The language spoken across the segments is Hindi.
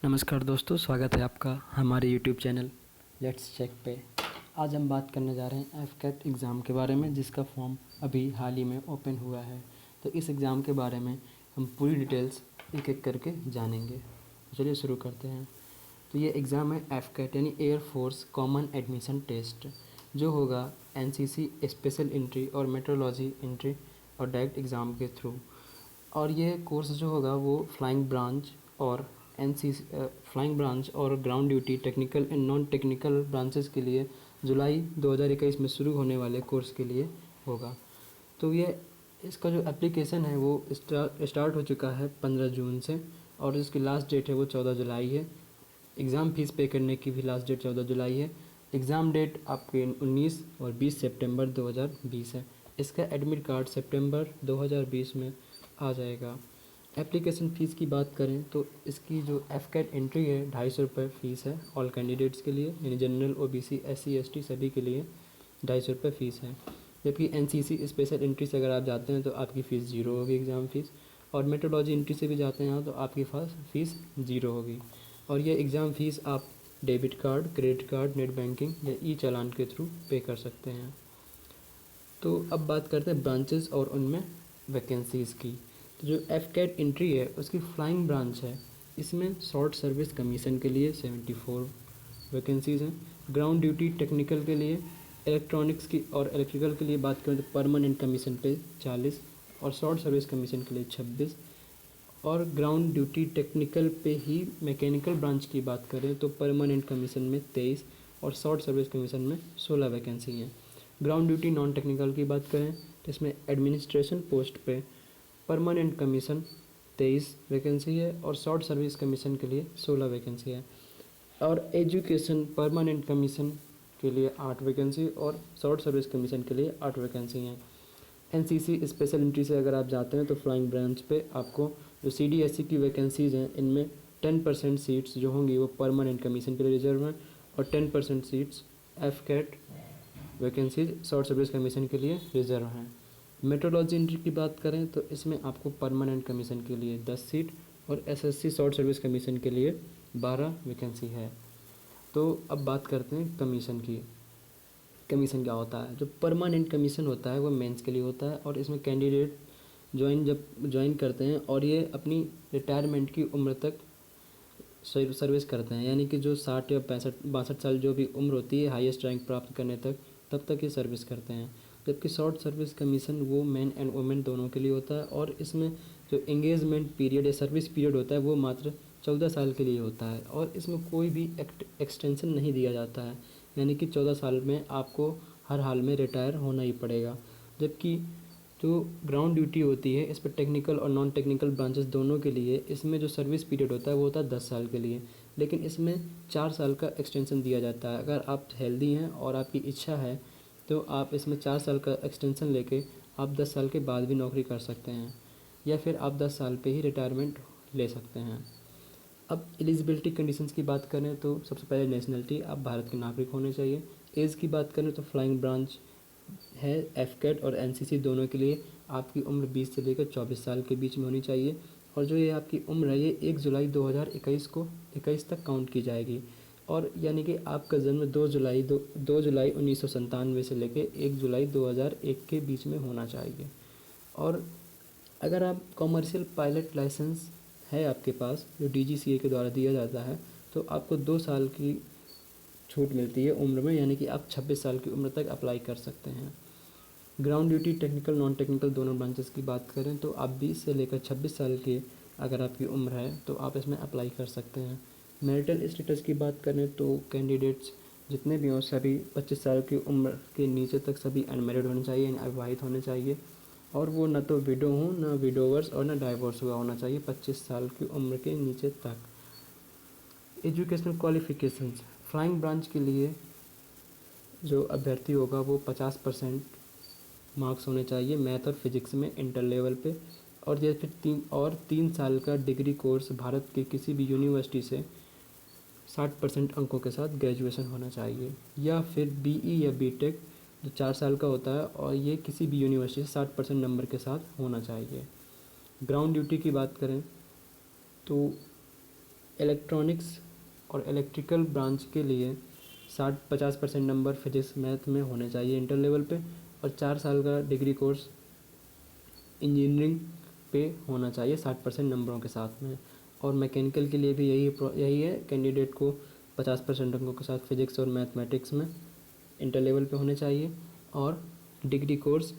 नमस्कार दोस्तों, स्वागत है आपका हमारे यूट्यूब चैनल लेट्स चेक पे। आज हम बात करने जा रहे हैं एफकेट एग्ज़ाम के बारे में, जिसका फॉर्म अभी हाल ही में ओपन हुआ है। तो इस एग्ज़ाम के बारे में हम पूरी डिटेल्स एक एक करके जानेंगे। चलिए शुरू करते हैं। तो ये एग्ज़ाम है एफकेट यानी air force common admission test, जो होगा एनसीसी स्पेशल एंट्री और मेट्रोलॉजी एंट्री और डायरेक्ट एग्ज़ाम के थ्रू। और ये कोर्स जो होगा वो फ्लाइंग ब्रांच और एनसीसी फ्लाइंग ब्रांच और ground duty technical and non technical branches के लिए जुलाई 2021 में शुरू होने वाले कोर्स के लिए होगा। तो ये इसका जो एप्लीकेशन है वो स्टार्ट हो चुका है 15 जून से, और इसकी लास्ट डेट है वो 14 जुलाई है। एग्ज़ाम फ़ीस पे करने की भी लास्ट डेट 14 जुलाई है। एग्ज़ाम डेट आपके 19 और 20 सितंबर 2020 है। इसका एडमिट कार्ड सितंबर 2020 में आ जाएगा। एप्लीकेशन फ़ीस की बात करें तो इसकी जो एफकेट एंट्री है 250 रुपये फ़ीस है ऑल कैंडिडेट्स के लिए, यानी जनरल ओबीसी एससी एसटी सभी के लिए 250 रुपये फ़ीस है। जबकि एनसीसी स्पेशल एंट्री से अगर आप जाते हैं तो आपकी फ़ीस ज़ीरो होगी एग्ज़ाम फ़ीस, और मेट्रोलॉजी एंट्री से भी जाते हैं तो आपकी फ़ीस ज़ीरो होगी। और ये एग्ज़ाम फ़ीस आप debit card, credit card, net banking या ई चालान के थ्रू पे कर सकते हैं। तो अब बात करते हैं ब्रांचेस और उनमें वैकेंसीज़ की। तो जो एफकेट एंट्री है उसकी फ्लाइंग ब्रांच है, इसमें शॉर्ट सर्विस कमीशन के लिए 74 वैकेंसीज़ हैं। ग्राउंड ड्यूटी टेक्निकल के लिए, इलेक्ट्रॉनिक्स की और इलेक्ट्रिकल के लिए बात करें तो परमानेंट कमीशन पे 40 और शॉर्ट सर्विस कमीशन के लिए 26। और ग्राउंड ड्यूटी टेक्निकल पे ही मैकेनिकल ब्रांच की बात करें तो परमानेंट कमीशन में 23 और शॉर्ट सर्विस कमीशन में 16 वैकेंसी हैं। ग्राउंड ड्यूटी नॉन टेक्निकल की बात करें तो इसमें एडमिनिस्ट्रेशन पोस्ट पे परमानेंट कमीशन 23 वैकेंसी है और शॉर्ट सर्विस कमीशन के लिए 16 वैकेंसी है। और एजुकेशन परमानेंट कमीशन के लिए 8 वैकेंसी और शॉर्ट सर्विस कमीशन के लिए 8 वैकेंसी हैं। एनसीसी स्पेशल एंट्री से अगर आप जाते हैं तो फ्लाइंग ब्रांच पे आपको जो सीडीएससी की वैकेंसीज़ हैं इनमें 10% सीट्स जो होंगी वो परमानेंट कमीशन के लिए रिजर्व हैं, और 10% सीट्स एफकेट वैकेंसीज शॉर्ट सर्विस कमीशन के लिए रिजर्व हैं। मेट्रोलॉजी एंट्री की बात करें तो इसमें आपको परमानेंट कमीशन के लिए 10 सीट और एसएससी शॉर्ट सर्विस कमीशन के लिए 12 वैकेंसी है। तो अब बात करते हैं कमीशन की। कमीशन क्या होता है? जो परमानेंट कमीशन होता है वो मेंस के लिए होता है, और इसमें कैंडिडेट जब ज्वाइन करते हैं और ये अपनी रिटायरमेंट की उम्र तक सर्विस करते हैं, यानी कि जो 60 या 62 साल जो भी उम्र होती है हाईएस्ट रैंक प्राप्त करने तक, तब तक ये सर्विस करते हैं। जबकि शॉर्ट सर्विस कमीशन वो मेन एंड वुमेन दोनों के लिए होता है, और इसमें जो एंगेजमेंट पीरियड या सर्विस पीरियड होता है वो मात्र 14 साल के लिए होता है, और इसमें कोई भी एक्सटेंशन नहीं दिया जाता है, यानी कि 14 साल में आपको हर हाल में रिटायर होना ही पड़ेगा। जबकि जो ग्राउंड ड्यूटी होती है इस पर टेक्निकल और नॉन टेक्निकल ब्रांचेस दोनों के लिए इसमें जो सर्विस पीरियड होता है वो होता है 10 साल के लिए, लेकिन इसमें 4 साल का एक्सटेंशन दिया जाता है। अगर आप हेल्दी हैं और आपकी इच्छा है तो आप इसमें 4 साल का एक्सटेंशन लेके आप 10 साल के बाद भी नौकरी कर सकते हैं, या फिर आप 10 साल पे ही रिटायरमेंट ले सकते हैं। अब एलिजिबिलिटी कंडीशंस की बात करें तो सबसे पहले नेशनलिटी, आप भारत के नागरिक होने चाहिए। एज की बात करें तो फ्लाइंग ब्रांच है एफकेट और एनसीसी दोनों के लिए आपकी उम्र 20 से लेकर 24 साल के बीच में होनी चाहिए, और जो ये आपकी उम्र है ये 1 जुलाई 2021 तक काउंट की जाएगी, और यानी कि आपका जन्म 2 जुलाई 1997 से लेकर 1 जुलाई 2001 के बीच में होना चाहिए। और अगर आप कॉमर्शियल पायलट लाइसेंस है आपके पास जो डीजीसीए के द्वारा दिया जाता है, तो आपको 2 साल की छूट मिलती है उम्र में, यानी कि आप 26 साल की उम्र तक अप्लाई कर सकते हैं। Ground duty technical non technical दोनों ब्रांचेस की बात करें तो आप 20 से लेकर 26 साल के अगर आपकी उम्र है तो आप इसमें अप्लाई कर सकते हैं। मैरिटल स्टेटस की बात करें तो कैंडिडेट्स जितने भी हों सभी 25 साल की उम्र के नीचे तक सभी अनमेरिड होने चाहिए, यानी अविवाहित होने चाहिए, और वो न तो विडो हों, न विडोवर्स और न डाइवोर्स हुआ होना चाहिए 25 साल की उम्र के नीचे तक। एजुकेशनल क्वालिफ़िकेशंस, फ्लाइंग ब्रांच के लिए जो अभ्यर्थी होगा वो 50% मार्क्स होने चाहिए मैथ और फिजिक्स में इंटर लेवल पे, और ये फिर 3 साल का डिग्री कोर्स भारत के किसी भी यूनिवर्सिटी से 60% अंकों के साथ ग्रेजुएशन होना चाहिए, या फिर बीई या बीटेक जो 4 साल का होता है, और ये किसी भी यूनिवर्सिटी से 60% नंबर के साथ होना चाहिए। ग्राउंड ड्यूटी की बात करें तो इलेक्ट्रॉनिक्स और इलेक्ट्रिकल ब्रांच के लिए 50% नंबर फिजिक्स मैथ में होने चाहिए इंटर लेवल पे, और 4 साल का डिग्री कोर्स इंजीनियरिंग पे होना चाहिए 60% नंबरों के साथ में। और मैकेनिकल के लिए भी यही है, कैंडिडेट को 50% अंकों के साथ फिजिक्स और मैथमेटिक्स में इंटर लेवल पे होने चाहिए, और डिग्री कोर्स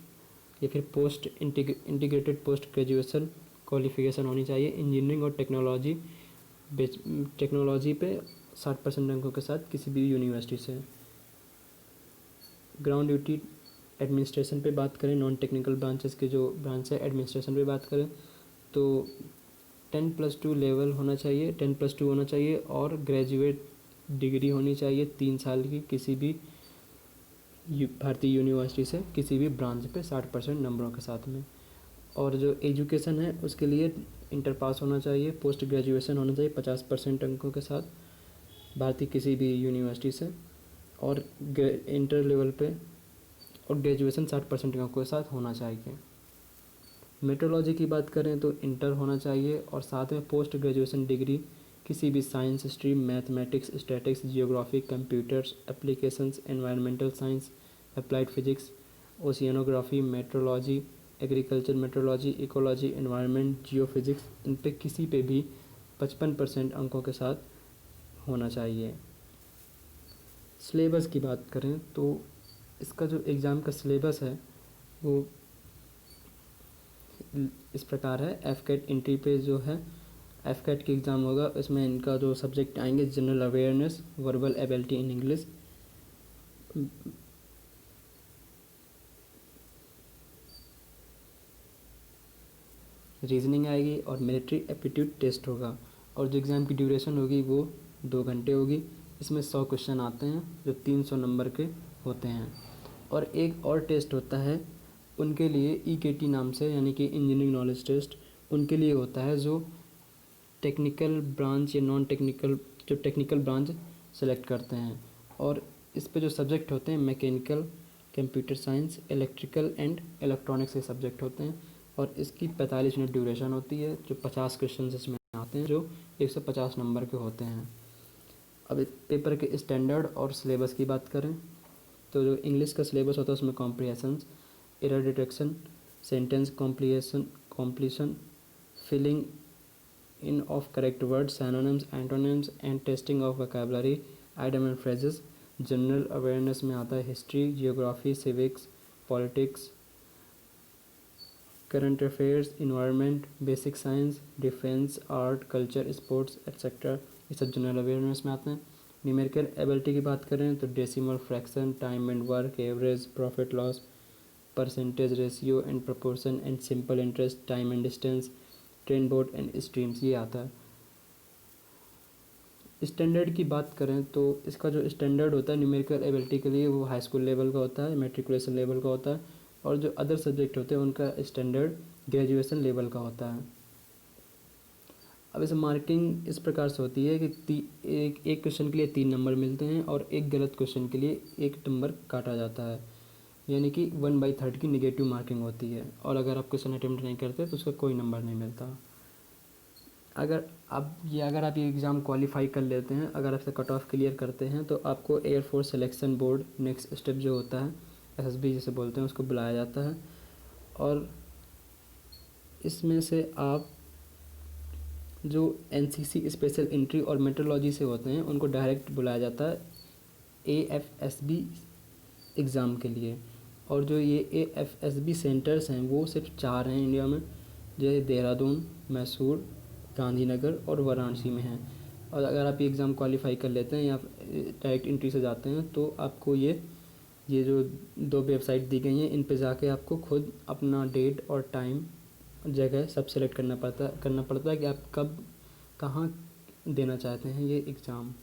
या फिर post integrated post graduation qualification होनी चाहिए इंजीनियरिंग और टेक्नोलॉजी पे 60% अंकों के साथ किसी भी यूनिवर्सिटी से। ग्राउंड ड्यूटी एडमिनिस्ट्रेशन पे बात करें, नॉन टेक्निकल ब्रांचेस के जो ब्रांच है एडमिनिस्ट्रेशन पे बात करें तो 10+2 लेवल होना चाहिए, 10+2 होना चाहिए, और ग्रेजुएट डिग्री होनी चाहिए 3 साल की किसी भी भारतीय यूनिवर्सिटी से किसी भी ब्रांच पे 60% नंबरों के साथ में। और जो एजुकेशन है उसके लिए इंटर पास होना चाहिए, पोस्ट ग्रेजुएशन होना चाहिए 50% अंकों के साथ भारतीय किसी भी यूनिवर्सिटी से, और इंटर लेवल पे और ग्रेजुएशन 60% अंकों के साथ होना चाहिए। मेट्रोलॉजी की बात करें तो इंटर होना चाहिए, और साथ में पोस्ट ग्रेजुएशन डिग्री किसी भी science stream, mathematics, statics, geography, computers, applications, environmental science, applied physics, oceanography, meteorology, agriculture meteorology, ecology, environment, geophysics, इन पे किसी पे भी 55% अंकों के साथ होना चाहिए। सिलेबस की बात करें तो इसका जो एग्ज़ाम का सिलेबस है वो इस प्रकार है। एफकेट एंट्री पे जो है एफकेट की एग्ज़ाम होगा, इसमें इनका जो सब्जेक्ट आएंगे general awareness, verbal ability in English, reasoning आएगी, और मिलिट्री एप्टीट्यूड टेस्ट होगा। और जो एग्ज़ाम की ड्यूरेशन होगी वो 2 घंटे होगी। इसमें 100 क्वेश्चन आते हैं जो 300 नंबर के होते हैं। और एक और टेस्ट होता है उनके लिए EKT नाम से, यानी कि इंजीनियरिंग नॉलेज टेस्ट, उनके लिए होता है जो टेक्निकल ब्रांच या नॉन टेक्निकल, जो टेक्निकल ब्रांच सेलेक्ट करते हैं। और इस पे जो सब्जेक्ट होते हैं mechanical, computer science, electrical and electronics के सब्जेक्ट होते हैं। और इसकी 45 मिनट ड्यूरेशन होती है, जो 50 क्वेश्चन इसमें आते हैं जो 150 नंबर के होते हैं। अब पेपर के स्टैंडर्ड और सिलेबस की बात करें तो जो इंग्लिश का सिलेबस होता है उसमें comprehensions, error detection, sentence completion, filling in of correct words, synonyms, antonyms and testing of vocabulary, idiom and phrases. General awareness में आता है history, geography, civics, politics, current affairs, environment, basic science, defence, art, culture, sports etcetera, ये सब जनरल अवेयरनेस में आते हैं। न्यूमेरिकल एबिलिटी की बात करें तो decimal, fraction, time and work, average, profit loss, percentage, ratio and proportion and simple interest, time and distance, train, boat and streams, ये आता है। स्टैंडर्ड की बात करें तो इसका जो स्टैंडर्ड होता है न्यूमेरिकल एबिलिटी के लिए वो हाई स्कूल लेवल का होता है, मैट्रिकुलेशन लेवल का होता है, और जो अदर सब्जेक्ट होते हैं उनका स्टैंडर्ड ग्रेजुएशन लेवल का होता है। अब इस मार्किंग इस प्रकार से होती है कि एक क्वेश्चन के लिए 3 नंबर मिलते हैं, और एक गलत क्वेश्चन के लिए 1 नंबर काटा जाता है, यानी कि 1/3 की निगेटिव मार्किंग होती है। और अगर आप क्वेश्चन अटेम्प्ट नहीं करते तो उसका कोई नंबर नहीं मिलता। अगर आप ये एग्ज़ाम क्वालिफाई कर लेते हैं, अगर आप कट ऑफ क्लियर करते हैं तो आपको air force selection board next step जो होता है SSB जिसे बोलते हैं उसको बुलाया जाता है। और इसमें से आप जो NCC स्पेशल एंट्री और मेट्रोलॉजी से होते हैं उनको डायरेक्ट बुलाया जाता है AFSB एग्ज़ाम के लिए। और जो ये AFSB सेंटर्स हैं वो सिर्फ 4 हैं इंडिया में, जैसे देहरादून, मैसूर, गांधीनगर और वाराणसी में हैं। और अगर आप ये एग्ज़ाम क्वालिफाई कर लेते हैं या डायरेक्ट एंट्री से जाते हैं तो आपको ये जो 2 वेबसाइट दी गई हैं इन पे जाके आपको खुद अपना डेट और टाइम, जगह सब सेलेक्ट करना पड़ता है कि आप कब कहाँ देना चाहते हैं ये एग्ज़ाम।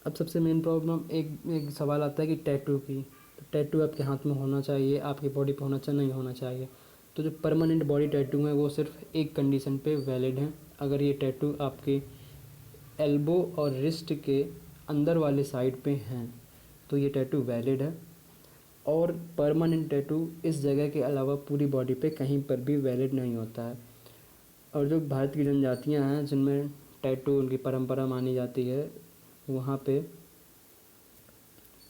अब सबसे मेन प्रॉब्लम एक सवाल आता है कि टैटू की, तो टैटू आपके हाथ में होना चाहिए, आपकी बॉडी पे होना चाहिए, नहीं होना चाहिए। तो जो परमानेंट बॉडी टैटू है वो सिर्फ एक कंडीशन पे वैलिड है, अगर ये टैटू आपके एल्बो और रिस्ट के अंदर वाले साइड पे हैं तो ये टैटू वैलिड है। और परमानेंट टैटू इस जगह के अलावा पूरी बॉडी पे कहीं पर भी वैलिड नहीं होता है। और जो भारत की जनजातियां हैं जिनमें टैटू उनकी परंपरा मानी जाती है, वहाँ पे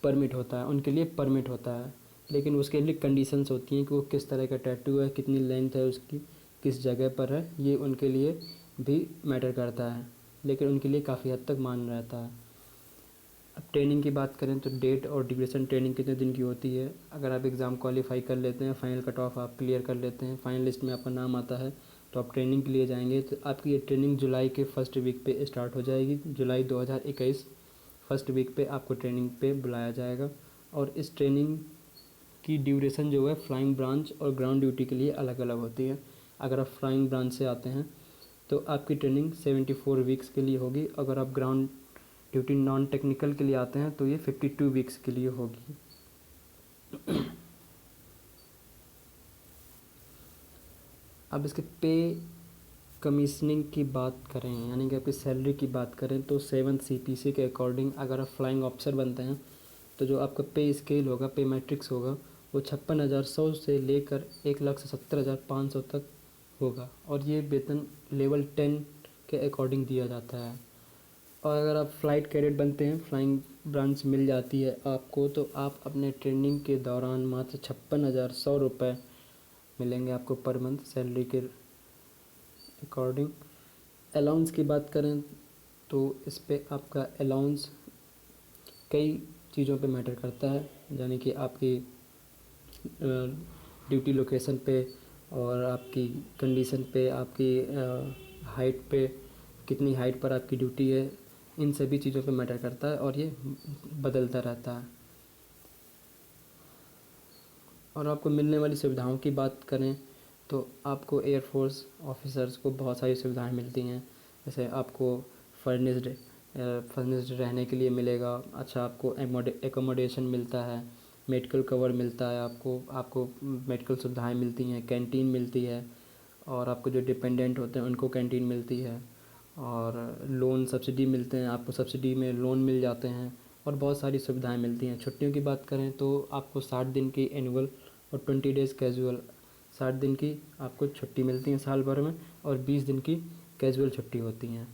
परमिट होता है, उनके लिए परमिट होता है। लेकिन उसके लिए कंडीशंस होती हैं कि वो किस तरह का टैटू है, कितनी लेंथ है उसकी, किस जगह पर है, ये उनके लिए भी मैटर करता है। लेकिन उनके लिए काफ़ी हद तक मान रहता है। अब ट्रेनिंग की बात करें तो डेट और ड्यूरेशन ट्रेनिंग कितने दिन की होती है। अगर आप एग्ज़ाम क्वालिफाई कर लेते हैं, फाइनल कट ऑफ आप क्लियर कर लेते हैं, फाइनल लिस्ट में आपका नाम आता है, तो आप ट्रेनिंग के लिए जाएंगे। तो आपकी ये ट्रेनिंग जुलाई के फर्स्ट वीक पे स्टार्ट हो जाएगी। जुलाई 2021 फर्स्ट वीक पे आपको ट्रेनिंग पे बुलाया जाएगा। और इस ट्रेनिंग की ड्यूरेशन जो है फ्लाइंग ब्रांच और ग्राउंड ड्यूटी के लिए अलग अलग होती है। अगर आप फ्लाइंग ब्रांच से आते हैं तो आपकी ट्रेनिंग 74 वीक्स के लिए होगी। अगर आप ग्राउंड ड्यूटी नॉन टेक्निकल के लिए आते हैं तो ये 52 वीक्स के लिए होगी। अब इसके पे कमीशनिंग की बात करें, यानी कि आपकी सैलरी की बात करें, तो 7 CPC के अकॉर्डिंग अगर आप फ्लाइंग ऑफिसर बनते हैं तो जो आपका पे स्केल होगा, पे मैट्रिक्स होगा, वो 56,100 से लेकर 1,70,500 तक होगा। और ये वेतन लेवल 10 के अकॉर्डिंग दिया जाता है। और अगर आप फ़्लाइट कैडेट बनते हैं, फ्लाइंग ब्रांच मिल जाती है आपको, तो आप अपने ट्रेनिंग के दौरान मात्र 56,100 रुपये मिलेंगे आपको पर मंथ सैलरी के अकॉर्डिंग। अलाउंस की बात करें तो इस पे आपका अलाउंस कई चीज़ों पे मैटर करता है, यानी कि आपकी ड्यूटी लोकेशन पे और आपकी कंडीशन पे, आपकी हाइट पे, कितनी हाइट पर आपकी ड्यूटी है, इन सभी चीज़ों पे मैटर करता है और ये बदलता रहता है। और आपको मिलने वाली सुविधाओं की बात करें तो आपको एयरफोर्स ऑफिसर्स को बहुत सारी सुविधाएं मिलती हैं। जैसे आपको फर्निश्ड रहने के लिए मिलेगा, अच्छा आपको एकोमोडेशन मिलता है, मेडिकल कवर मिलता है, आपको मेडिकल सुविधाएं मिलती हैं, कैंटीन मिलती है, और आपको जो डिपेंडेंट होते हैं उनको कैंटीन मिलती है, और लोन सब्सिडी मिलते हैं, आपको सब्सिडी में लोन मिल जाते हैं, और बहुत सारी सुविधाएं मिलती हैं। छुट्टियों की बात करें तो आपको 60 दिन की एनुअल और 20 डेज़ कैजुअल, 60 दिन की आपको छुट्टी मिलती हैं साल भर में, और 20 दिन की कैजुअल छुट्टी होती हैं।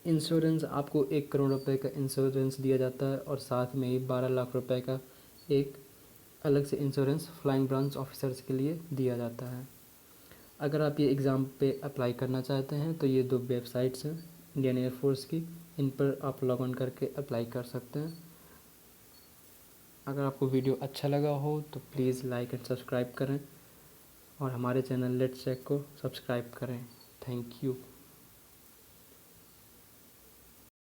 इंश्योरेंस, आपको 1 करोड़ रुपए का इंश्योरेंस दिया जाता है, और साथ में ही 12 लाख रुपए का एक अलग से इंश्योरेंस फ्लाइंग ब्रांच ऑफिसर्स के लिए दिया जाता है। अगर आप ये एग्ज़ाम पे अप्लाई करना चाहते हैं तो ये 2 वेबसाइट्स हैं इंडियन एयरफोर्स की, इन पर आप लॉग इन करके अप्लाई कर सकते हैं। अगर आपको वीडियो अच्छा लगा हो तो प्लीज़ लाइक एंड सब्सक्राइब करें, और हमारे चैनल लेट्स चेक को सब्सक्राइब करें। Thank you.